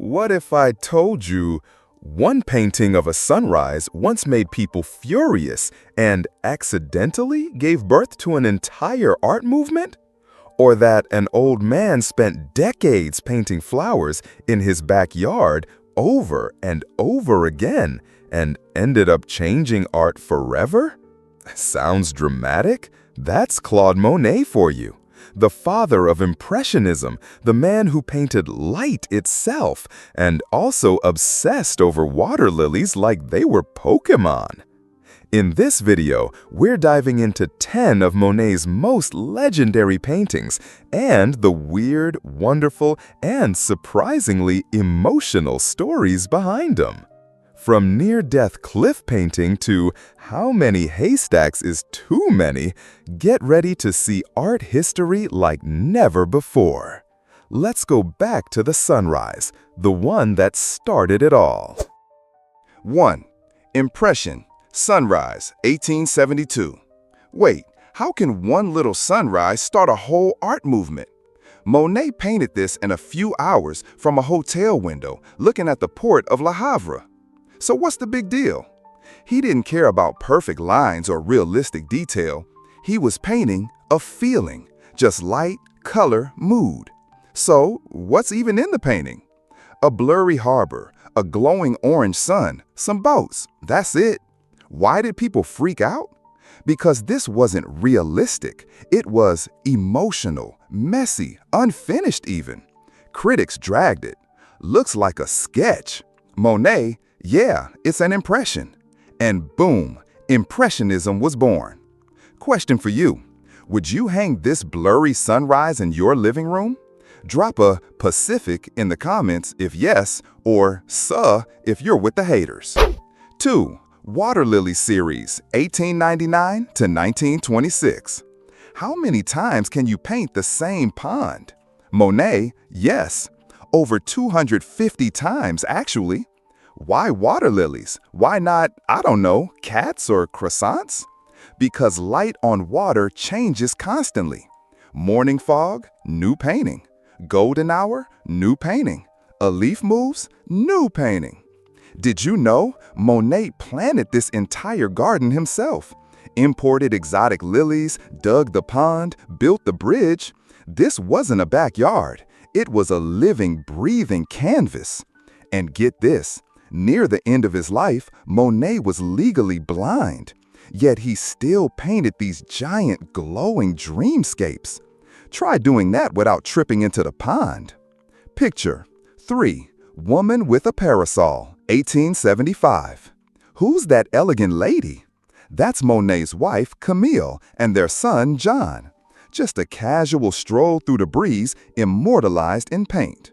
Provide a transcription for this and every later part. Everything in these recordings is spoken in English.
What if I told you one painting of a sunrise once made people furious and accidentally gave birth to an entire art movement? Or that an old man spent decades painting flowers in his backyard over and over again and ended up changing art forever? Sounds dramatic? That's Claude Monet for you. The father of Impressionism, the man who painted light itself and also obsessed over water lilies like they were Pokemon. In this video, we're diving into 10 of Monet's most legendary paintings and the weird, wonderful, and surprisingly emotional stories behind them. From near-death cliff painting to how many haystacks is too many, get ready to see art history like never before. Let's go back to the sunrise, the one that started it all. 1. Impression, Sunrise, 1872. Wait, how can one little sunrise start a whole art movement? Monet painted this in a few hours from a hotel window looking at the port of Le Havre. So what's the big deal? He didn't care about perfect lines or realistic detail. He was painting a feeling, just light, color, mood. So what's even in the painting? A blurry harbor, a glowing orange sun, some boats. That's it. Why did people freak out? Because this wasn't realistic. It was emotional, messy, unfinished even. Critics dragged it. Looks like a sketch. Monet, yeah, it's an impression. And boom, Impressionism was born. Question for you. Would you hang this blurry sunrise in your living room? Drop a Pacific in the comments if yes, or suh if you're with the haters. 2. Water Lily Series, 1899 to 1926. How many times can you paint the same pond? Monet, yes. Over 250 times, actually. Why water lilies? Why not, I don't know, cats or croissants? Because light on water changes constantly. Morning fog, new painting. Golden hour, new painting. A leaf moves, new painting. Did you know Monet planted this entire garden himself? Imported exotic lilies, dug the pond, built the bridge. This wasn't a backyard. It was a living, breathing canvas. And get this, near the end of his life, Monet was legally blind. Yet he still painted these giant, glowing dreamscapes. Try doing that without tripping into the pond. Picture 3. Woman with a Parasol, 1875. Who's that elegant lady? That's Monet's wife, Camille, and their son, John. Just a casual stroll through the breeze, immortalized in paint.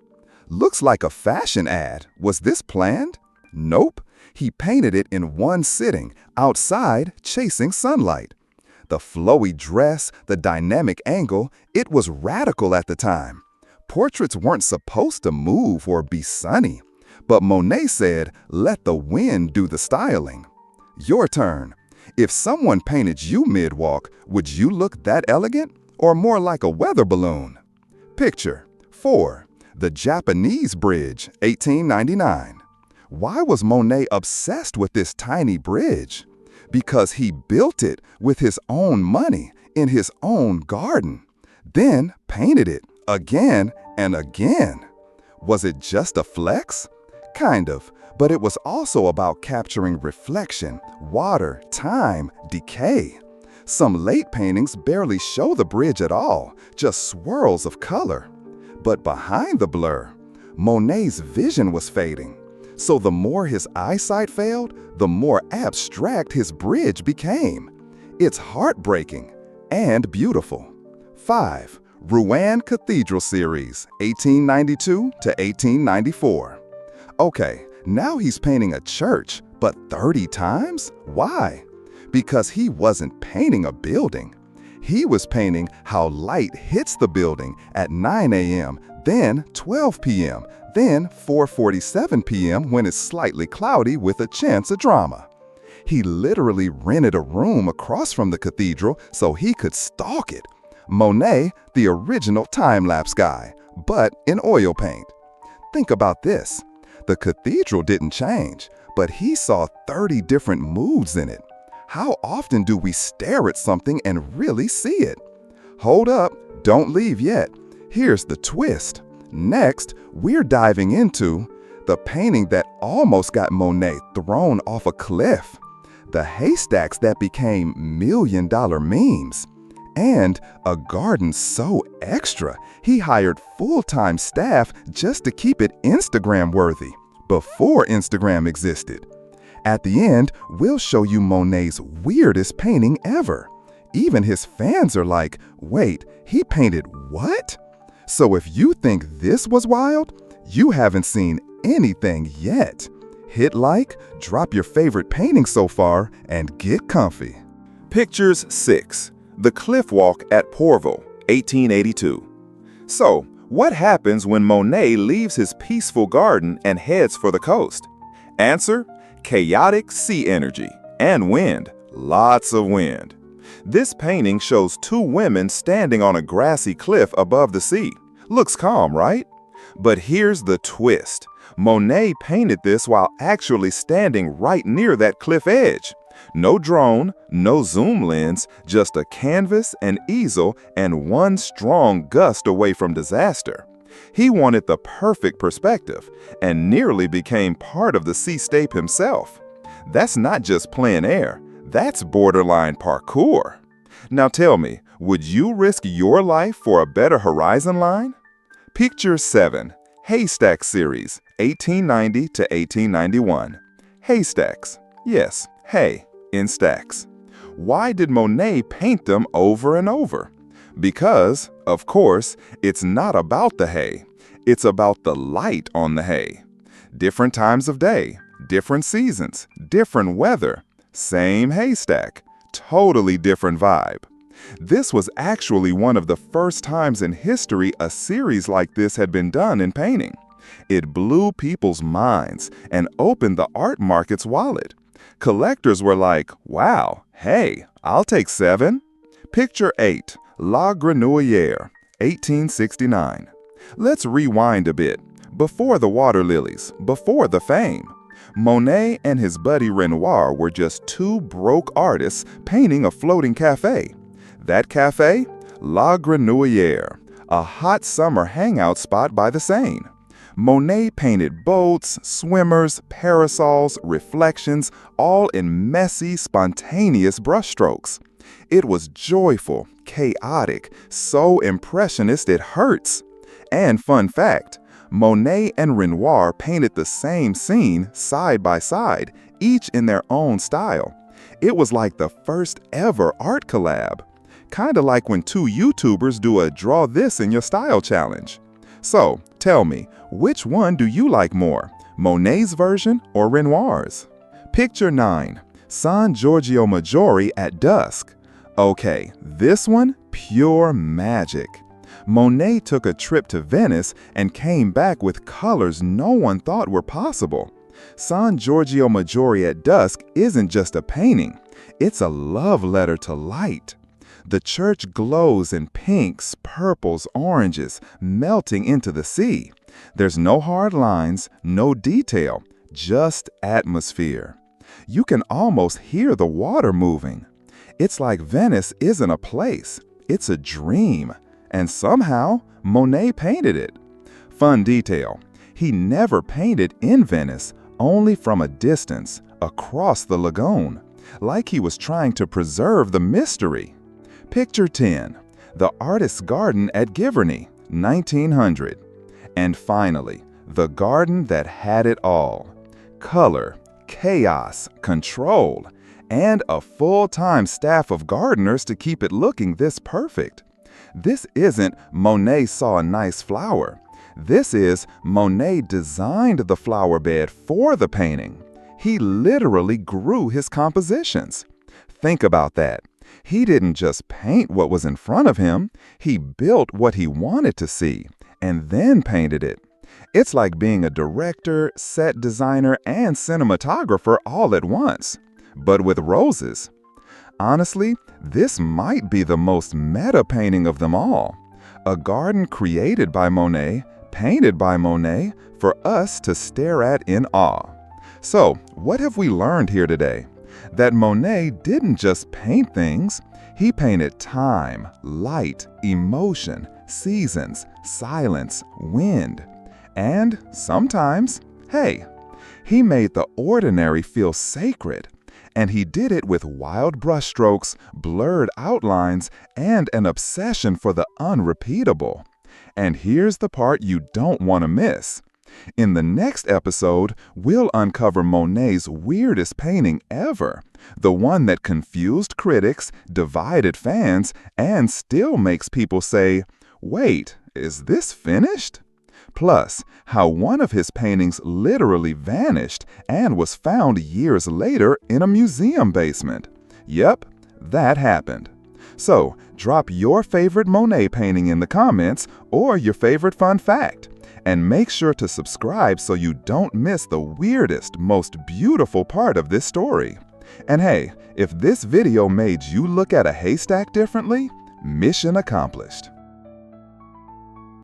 Looks like a fashion ad. Was this planned? Nope. He painted it in one sitting, outside, chasing sunlight. The flowy dress, the dynamic angle, it was radical at the time. Portraits weren't supposed to move or be sunny. But Monet said, let the wind do the styling. Your turn. If someone painted you mid-walk, would you look that elegant or more like a weather balloon? Picture 4. The Japanese Bridge, 1899. Why was Monet obsessed with this tiny bridge? Because he built it with his own money in his own garden, then painted it again and again. Was it just a flex? Kind of, but it was also about capturing reflection, water, time, decay. Some late paintings barely show the bridge at all, just swirls of color. But behind the blur, Monet's vision was fading. So the more his eyesight failed, the more abstract his bridge became. It's heartbreaking and beautiful. 5. Rouen Cathedral Series, 1892 to 1894. Okay, now he's painting a church, but 30 times? Why? Because he wasn't painting a building. He was painting how light hits the building at 9 a.m., then 12 p.m., then 4:47 p.m. when it's slightly cloudy with a chance of drama. He literally rented a room across from the cathedral so he could stalk it. Monet, the original time-lapse guy, but in oil paint. Think about this. The cathedral didn't change, but he saw 30 different moods in it. How often do we stare at something and really see it? Hold up, don't leave yet. Here's the twist. Next, we're diving into the painting that almost got Monet thrown off a cliff, the haystacks that became million-dollar memes, and a garden so extra he hired full-time staff just to keep it Instagram-worthy before Instagram existed. At the end, we'll show you Monet's weirdest painting ever. Even his fans are like, wait, he painted what? So if you think this was wild, you haven't seen anything yet. Hit like, drop your favorite painting so far, and get comfy. Pictures 6. The Cliff Walk at Pourville, 1882. So, what happens when Monet leaves his peaceful garden and heads for the coast? Answer: chaotic sea energy and wind, lots of wind. This painting shows two women standing on a grassy cliff above the sea. Looks calm, right? But here's the twist. Monet painted this while actually standing right near that cliff edge. No drone, no zoom lens, just a canvas, an easel, and one strong gust away from disaster. He wanted the perfect perspective and nearly became part of the seascape himself. That's not just plein air, that's borderline parkour. Now tell me, would you risk your life for a better horizon line? Picture 7. Haystack Series, 1890 to 1891. Haystacks. Yes, hay in stacks. Why did Monet paint them over and over? Because, of course, it's not about the hay. It's about the light on the hay. Different times of day, different seasons, different weather. Same haystack, totally different vibe. This was actually one of the first times in history a series like this had been done in painting. It blew people's minds and opened the art market's wallet. Collectors were like, wow, hey, I'll take 7. Picture 8, La Grenouillère, 1869. Let's rewind a bit. Before the water lilies, before the fame, Monet and his buddy Renoir were just two broke artists painting a floating cafe. That cafe? La Grenouillère, a hot summer hangout spot by the Seine. Monet painted boats, swimmers, parasols, reflections, all in messy, spontaneous brushstrokes. It was joyful, chaotic, so impressionist it hurts. And fun fact, Monet and Renoir painted the same scene side by side, each in their own style. It was like the first ever art collab. Kinda like when two YouTubers do a draw this in your style challenge. So, tell me, which one do you like more, Monet's version or Renoir's? Picture 9, San Giorgio Maggiore at dusk. Okay, this one, pure magic. Monet took a trip to Venice and came back with colors no one thought were possible. San Giorgio Maggiore at dusk isn't just a painting, it's a love letter to light. The church glows in pinks, purples, oranges, melting into the sea. There's no hard lines, no detail, just atmosphere. You can almost hear the water moving. It's like Venice isn't a place, it's a dream. And somehow, Monet painted it. Fun detail, he never painted in Venice, only from a distance, across the lagoon, like he was trying to preserve the mystery. Picture 10, the artist's garden at Giverny, 1900. And finally, the garden that had it all. Color, chaos, control, and a full-time staff of gardeners to keep it looking this perfect. This isn't Monet saw a nice flower. This is Monet designed the flower bed for the painting. He literally grew his compositions. Think about that. He didn't just paint what was in front of him, he built what he wanted to see, and then painted it. It's like being a director, set designer, and cinematographer all at once, but with roses. Honestly, this might be the most meta painting of them all. A garden created by Monet, painted by Monet for us to stare at in awe. So, what have we learned here today? That Monet didn't just paint things, he painted time, light, emotion, seasons, silence, wind. And sometimes, hey, he made the ordinary feel sacred. And he did it with wild brushstrokes, blurred outlines, and an obsession for the unrepeatable. And here's the part you don't want to miss. In the next episode, we'll uncover Monet's weirdest painting ever, the one that confused critics, divided fans, and still makes people say, "Wait, is this finished?" Plus, how one of his paintings literally vanished and was found years later in a museum basement. Yep, that happened. So, drop your favorite Monet painting in the comments or your favorite fun fact. And make sure to subscribe so you don't miss the weirdest, most beautiful part of this story. And hey, if this video made you look at a haystack differently, mission accomplished.